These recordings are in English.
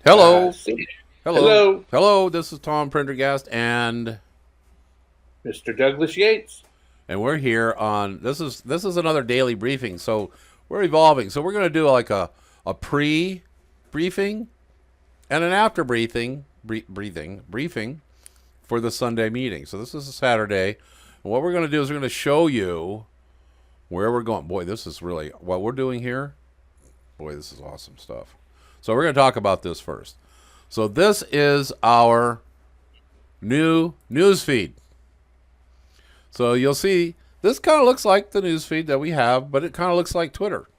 Hello. See. Hello. Hello, Hello. This is Tom Prendergast Mr. Douglas Yates. and we're here on this is another daily briefing. So we're evolving. So we're going to do like a pre-briefing and an after briefing for the Sunday meeting. So this is a Saturday. And what we're going to do is we're going to show you where we're going. Boy, this is really what we're doing here. Boy, this is awesome stuff. So we're going to talk about this first. So this is our new newsfeed. So you'll see this kind of looks like the newsfeed that we have, but it kind of looks like Twitter.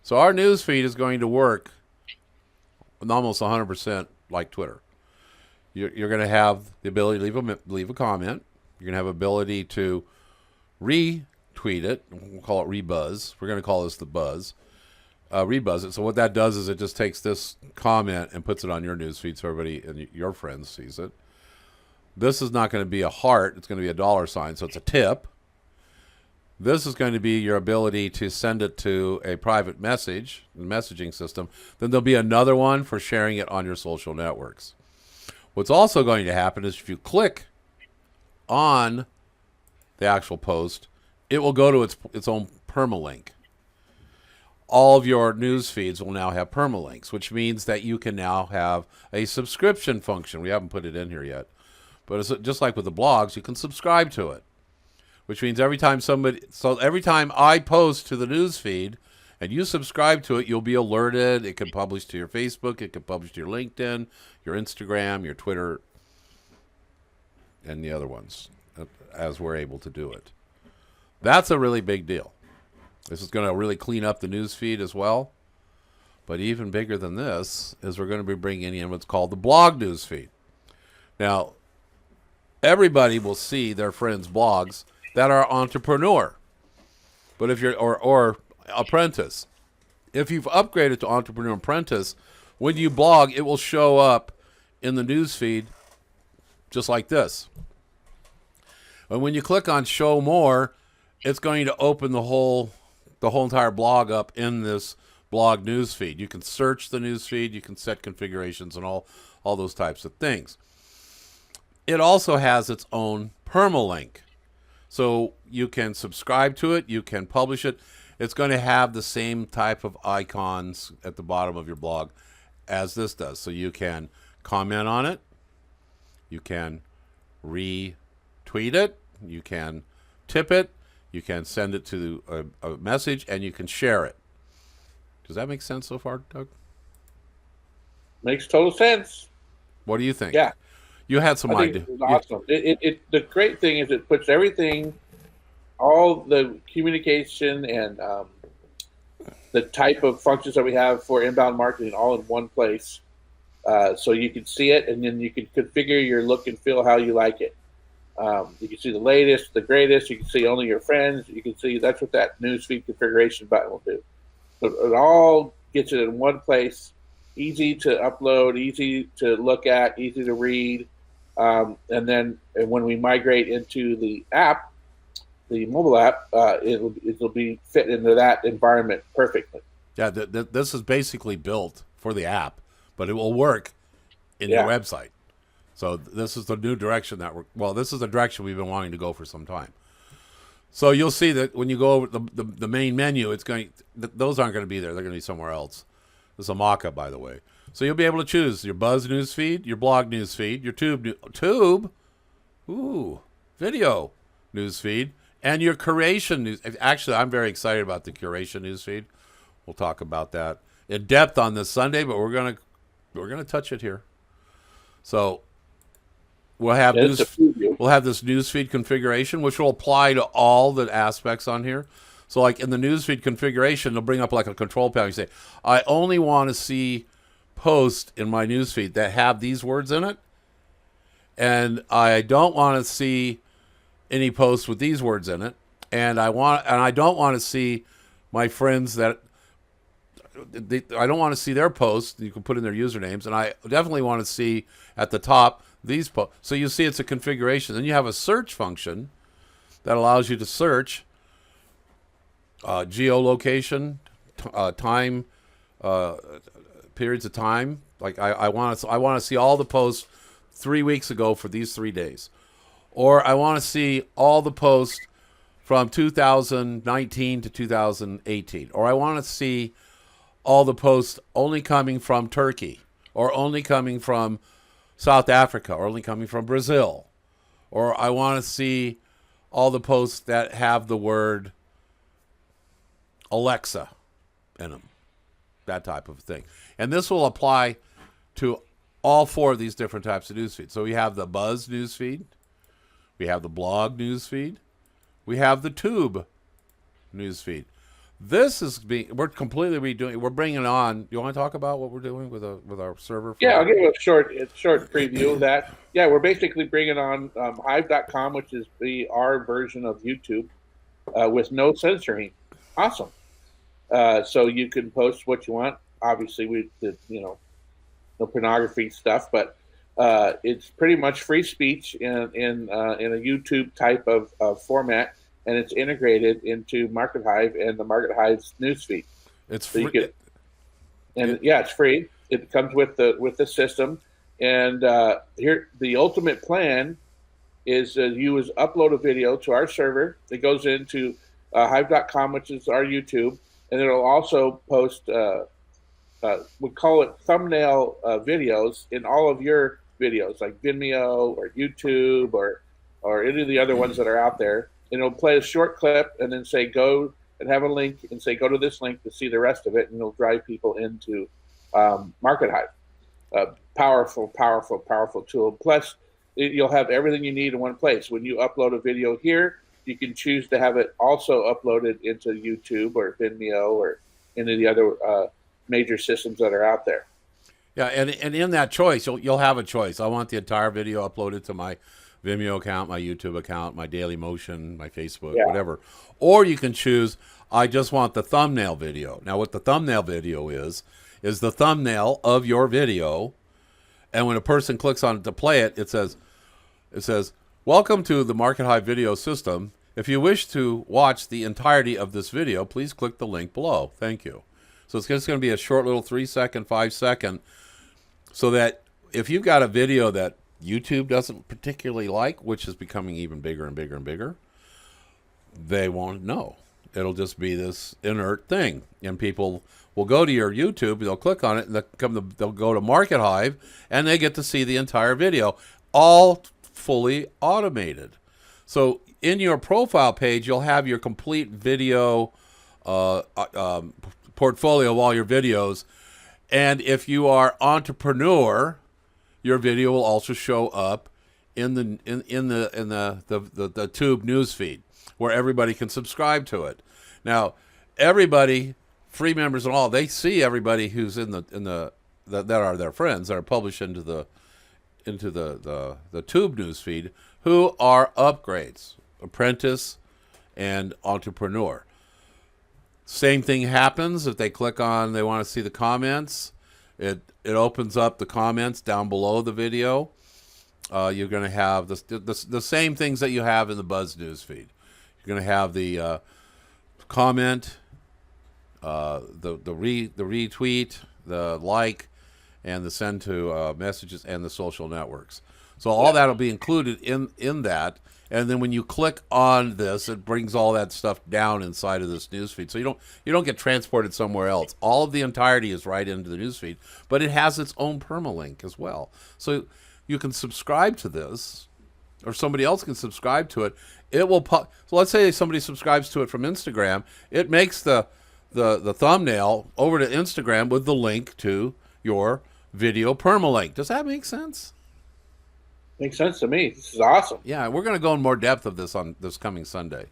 So our newsfeed is going to work almost 100% like Twitter. You're going to have the ability to leave a comment. You're going to have ability to retweet it. We'll call it rebuzz. We're going to call this the buzz. Rebuzz it. So what that does is it just takes this comment and puts it on your newsfeed so everybody and your friends sees it. This is not going to be a heart. It's going to be a dollar sign, so it's a tip. This is going to be your ability to send it to a private messaging system. Then there'll be another one for sharing it on your social networks. What's also going to happen is if you click on the actual post, it will go to its own permalink. All of your news feeds will now have permalinks, which means that you can now have a subscription function. We haven't put it in here yet, but it's just like with the blogs, you can subscribe to it, which means every time I post to the news feed and you subscribe to it, you'll be alerted. It can publish to your Facebook, it can publish to your LinkedIn, your Instagram, your Twitter, and the other ones as we're able to do it. That's a really big deal. This is going to really clean up the news feed as well. But even bigger than this is we're going to be bringing in what's called the blog news feed. Now, everybody will see their friends' blogs that are entrepreneur. But if you're or apprentice. If you've upgraded to entrepreneur apprentice, when you blog, it will show up in the news feed just like this. And when you click on show more, it's going to open the whole entire blog up in this blog newsfeed. You can search the newsfeed, you can set configurations and all those types of things. It also has its own permalink. So you can subscribe to it, you can publish it. It's going to have the same type of icons at the bottom of your blog as this does. So you can comment on it, you can retweet it, you can tip it, you can send it to a message, and you can share it. Does that make sense so far, Doug? Makes total sense. What do you think? Yeah, You had some I think idea. it's awesome. The great thing is it puts everything, all the communication and the type of functions that we have for inbound marketing all in one place. So you can see it, and then you can configure your look and feel how you like it. You can see the latest, the greatest. You can see only your friends. You can see that's what that newsfeed configuration button will do. So it all gets it in one place, easy to upload, easy to look at, easy to read. And when we migrate into the app, the mobile app, it'll be fit into that environment perfectly. Yeah, this is basically built for the app, but it will work in your website. So this is the new direction this is the direction we've been wanting to go for some time. So you'll see that when you go over the main menu, those aren't going to be there. They're going to be somewhere else. This is a mock-up, by the way. So you'll be able to choose your Buzz newsfeed, your blog newsfeed, your Tube, video newsfeed, and your curation news. Actually, I'm very excited about the curation newsfeed. We'll talk about that in depth on this Sunday, but we're gonna touch it here. So we'll have this newsfeed configuration, which will apply to all the aspects on here. So like in the newsfeed configuration, they'll bring up like a control panel. You say, I only want to see posts in my newsfeed that have these words in it, and I don't want to see any posts with these words in it, and I don't want to see my friends that I don't want to see their posts. You can put in their usernames, and I definitely want to see at the top these posts. So you see it's a configuration. Then you have a search function that allows you to search geolocation, time, periods of time, Like I want to see all the posts 3 weeks ago for these 3 days, or I want to see all the posts from 2019 to 2018, or I want to see all the posts only coming from Turkey, or only coming from South Africa, or only coming from Brazil, or I want to see all the posts that have the word Alexa in them, that type of thing. And this will apply to all 4 of these different types of newsfeed. So we have the Buzz newsfeed, we have the blog newsfeed, we have the Tube newsfeed. This is we're completely redoing. We're bringing on. You want to talk about what we're doing with our server? Yeah, I'll give you a short preview of that. Yeah, we're basically bringing on Hive.com, which is our version of YouTube, with no censoring. Awesome. So you can post what you want. Obviously, we did, no pornography stuff, but it's pretty much free speech in a YouTube type of format. And it's integrated into Market Hive and the Market Hive's newsfeed. It's free. It's free. It comes with the system. And here, the ultimate plan is you upload a video to our server. It goes into Hive.com, which is our YouTube, and it'll also post. We call it thumbnail videos in all of your videos, like Vimeo or YouTube or any of the other ones that are out there. And it'll play a short clip and then say go and have a link and say go to this link to see the rest of it, and it'll drive people into Market Hive. Powerful tool. Plus, you'll have everything you need in one place. When you upload a video here, you can choose to have it also uploaded into YouTube or Vimeo or any of the other major systems that are out there. Yeah, and in that choice, you'll have a choice. I want the entire video uploaded to my Vimeo account, my YouTube account, my Daily Motion, my Facebook, whatever. Or you can choose, I just want the thumbnail video. Now, what the thumbnail video is the thumbnail of your video. And when a person clicks on it to play it, it says, welcome to the Market Hive video system. If you wish to watch the entirety of this video, please click the link below. Thank you. So it's just going to be a short little 3-second, 5-second, so that if you've got a video that YouTube doesn't particularly like, which is becoming even bigger and bigger and bigger, they won't know. It'll just be this inert thing, and people will go to your YouTube, they'll click on it, and they'll go to Market Hive, and they get to see the entire video, all fully automated. So in your profile page, you'll have your complete video portfolio of all your videos, and if you are entrepreneur, your video will also show up in the Tube newsfeed, where everybody can subscribe to it. Now, everybody, free members and all, they see everybody who's that are their friends that are published into the Tube newsfeed, who are upgrades, apprentice, and entrepreneur. Same thing happens if they click on, they want to see the comments. It opens up the comments down below the video. You're going to have the same things that you have in the Buzz newsfeed. You're going to have the comment, the retweet, the like, and the send to messages, and the social networks. So all that will be included in that. And then when you click on this, it brings all that stuff down inside of this newsfeed. So you don't get transported somewhere else. All of the entirety is right into the newsfeed, but it has its own permalink as well. So you can subscribe to this, or somebody else can subscribe to it. It will so let's say somebody subscribes to it from Instagram. It makes the thumbnail over to Instagram with the link to your video permalink. Does that make sense? Makes sense to me. This is awesome. Yeah, we're going to go in more depth of this on this coming Sunday.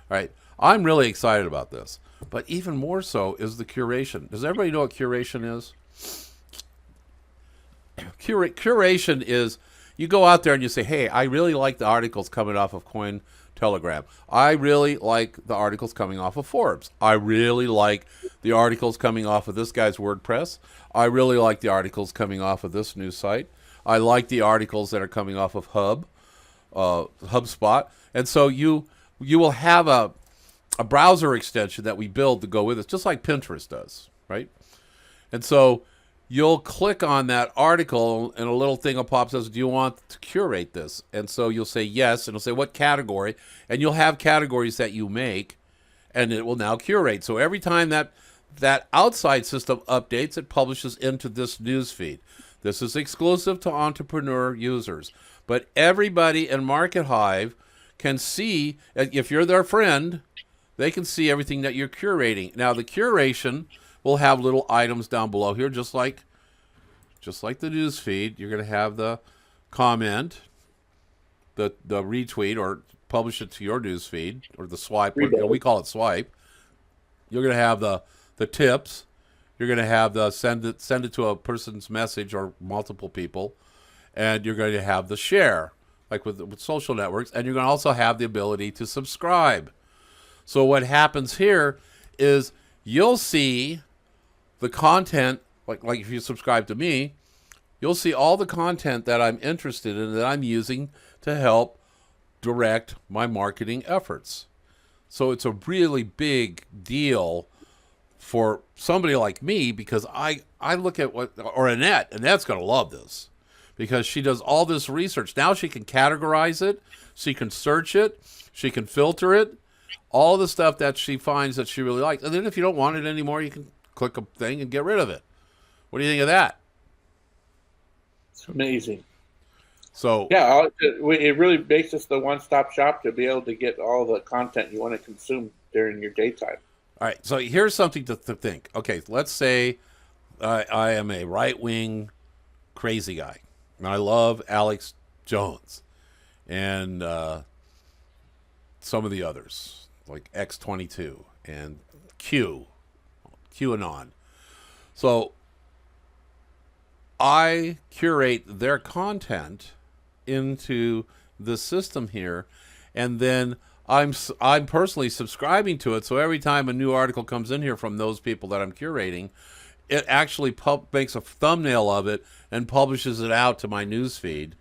All right. I'm really excited about this. But even more so is the curation. Does everybody know what curation is? Curation is you go out there and you say, hey, I really like the articles coming off of Cointelegraph. I really like the articles coming off of Forbes. I really like the articles coming off of this guy's WordPress. I really like the articles coming off of this news site. I like the articles that are coming off of HubSpot. And so you will have a browser extension that we build to go with it, just like Pinterest does, right? And so you'll click on that article and a little thing will pop says, do you want to curate this? And so you'll say yes, and it'll say what category, and you'll have categories that you make, and it will now curate. So every time that outside system updates, it publishes into this news feed. This is exclusive to entrepreneur users, but everybody in Market Hive can see, if you're their friend, they can see everything that you're curating. Now the curation will have little items down below here, just like the news feed. You're going to have the comment, the retweet, or publish it to your news feed, or the swipe. We call it swipe. You're going to have the tips. You're going to have the send it to a person's message or multiple people, and you're going to have the share, like with social networks, and you're going to also have the ability to subscribe. So what happens here is you'll see the content, like if you subscribe to me, you'll see all the content that I'm interested in, that I'm using to help direct my marketing efforts. So it's a really big deal for somebody like me, because I look at Annette's going to love this, because she does all this research. Now she can categorize it, she can search it, she can filter it, all the stuff that she finds that she really likes. And then if you don't want it anymore, you can click a thing and get rid of it. What do you think of that? It's amazing. So yeah, it really makes us the one-stop shop to be able to get all the content you want to consume during your daytime. All right, so here's something to think. Okay, let's say I am a right-wing crazy guy, and I love Alex Jones and some of the others, like X22 and QAnon. So I curate their content into the system here, and then I'm personally subscribing to it. So every time a new article comes in here from those people that I'm curating, it actually makes a thumbnail of it and publishes it out to my news feed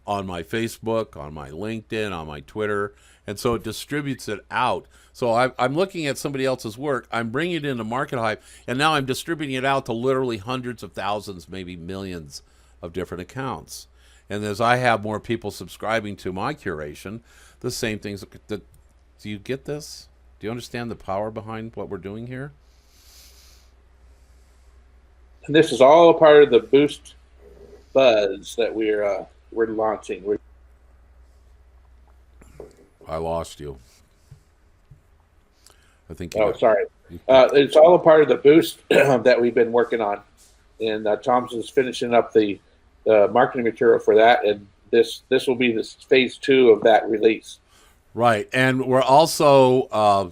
on my Facebook, on my LinkedIn, on my Twitter, and so it distributes it out. So I'm looking at somebody else's work, I'm bringing it into Market Hive, and now I'm distributing it out to literally hundreds of thousands, maybe millions of different accounts. And as I have more people subscribing to my curation, the same things. Do you get this? Do you understand the power behind what we're doing here? And this is all a part of the Boost Buzz that we're launching. I lost you. I think. Sorry. It's all a part of the Boost that we've been working on, and Thompson's finishing up the marketing material for that, and this will be this phase 2 of that release. Right, and we're also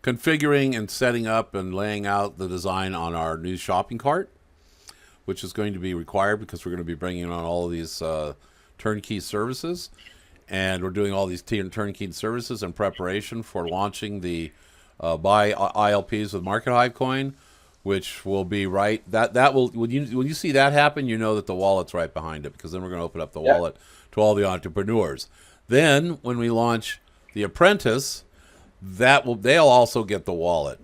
configuring and setting up and laying out the design on our new shopping cart, which is going to be required because we're going to be bringing on all of these turnkey services, and we're doing all these turnkey services in preparation for launching the buy ILPs with Market Hive Coin, which will be that will when you see that happen, you know that the wallet's right behind it, because then we're going to open up the wallet to all the entrepreneurs. Then when we launch the Apprentice, they'll also get the wallet.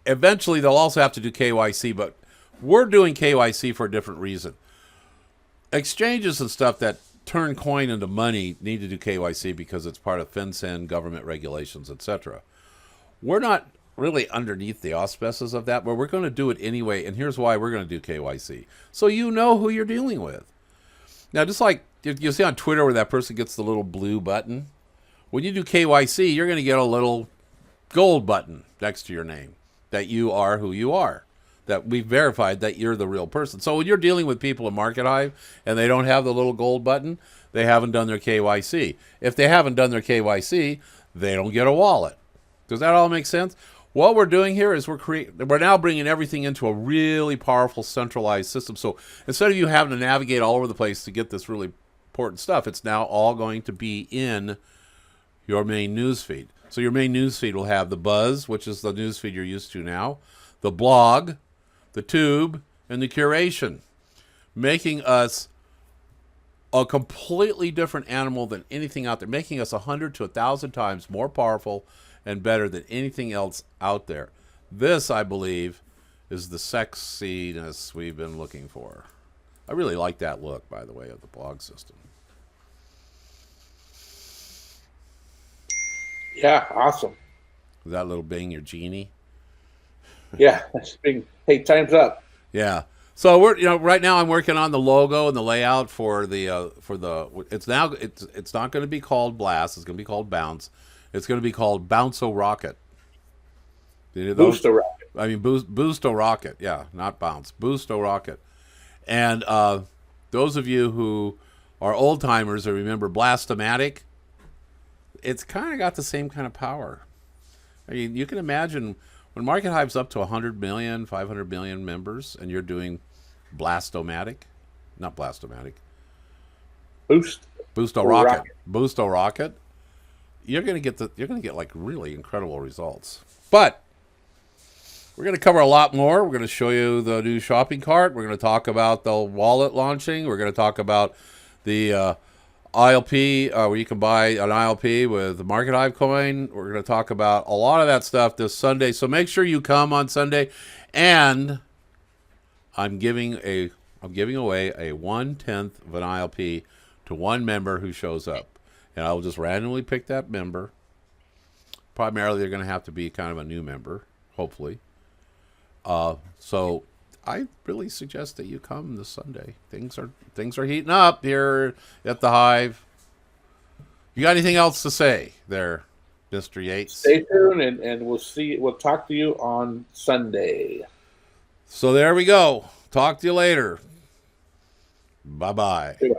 Eventually they'll also have to do KYC, but we're doing KYC for a different reason. Exchanges and stuff that turn coin into money need to do KYC because it's part of FinCEN, government regulations, etc. We're not really underneath the auspices of that, but we're going to do it anyway, and here's why we're going to do KYC. So you know who you're dealing with. Now, just like you see on Twitter where that person gets the little blue button, when you do KYC, you're going to get a little gold button next to your name, that you are who you are, that we've verified that you're the real person. So when you're dealing with people in Market Hive and they don't have the little gold button, they haven't done their KYC. If they haven't done their KYC, they don't get a wallet. Does that all make sense? What we're doing here is we're now bringing everything into a really powerful centralized system. So instead of you having to navigate all over the place to get this really important stuff, it's now all going to be in your main newsfeed. So your main newsfeed will have the Buzz, which is the newsfeed you're used to now, the blog, the tube, and the curation, making us a completely different animal than anything out there, making us 100 to 1,000 times more powerful and better than anything else out there. This, I believe, is the sexiness we've been looking for. I really like that look, by the way, of the blog system. Yeah, awesome. That little Bing, your genie. Yeah, that's big. Hey, time's up. Yeah. So we're right now I'm working on the logo and the layout for the it's not going to be called Blast. It's going to be called Bounce. It's going to be called Bounce-O Rocket. Boost the rocket. I mean Boost-O Rocket. Yeah, not Bounce. Boost-O Rocket. And those of you who are old timers and remember Blast-O-Matic, it's kind of got the same kind of power. I mean, you can imagine when Market Hive's up to 100 million, 500 million members, and you're doing Blast-O-Matic, not Blast-O-Matic, Boost-O Rocket, Boost-O Rocket, you're gonna get like really incredible results. But we're gonna cover a lot more. We're gonna show you the new shopping cart. We're gonna talk about the wallet launching. We're gonna talk about the ILP, where you can buy an ILP with the Market Hive coin. We're going to talk about a lot of that stuff this Sunday. So make sure you come on Sunday. And I'm giving away a 1/10 of an ILP to one member who shows up. And I'll just randomly pick that member. Primarily, they're going to have to be kind of a new member, hopefully. So I really suggest that you come this Sunday. Things are heating up here at the Hive. You got anything else to say there, Mr. Yates? Stay tuned, and we'll talk to you on Sunday. So there we go. Talk to you later. Bye-bye. Goodbye.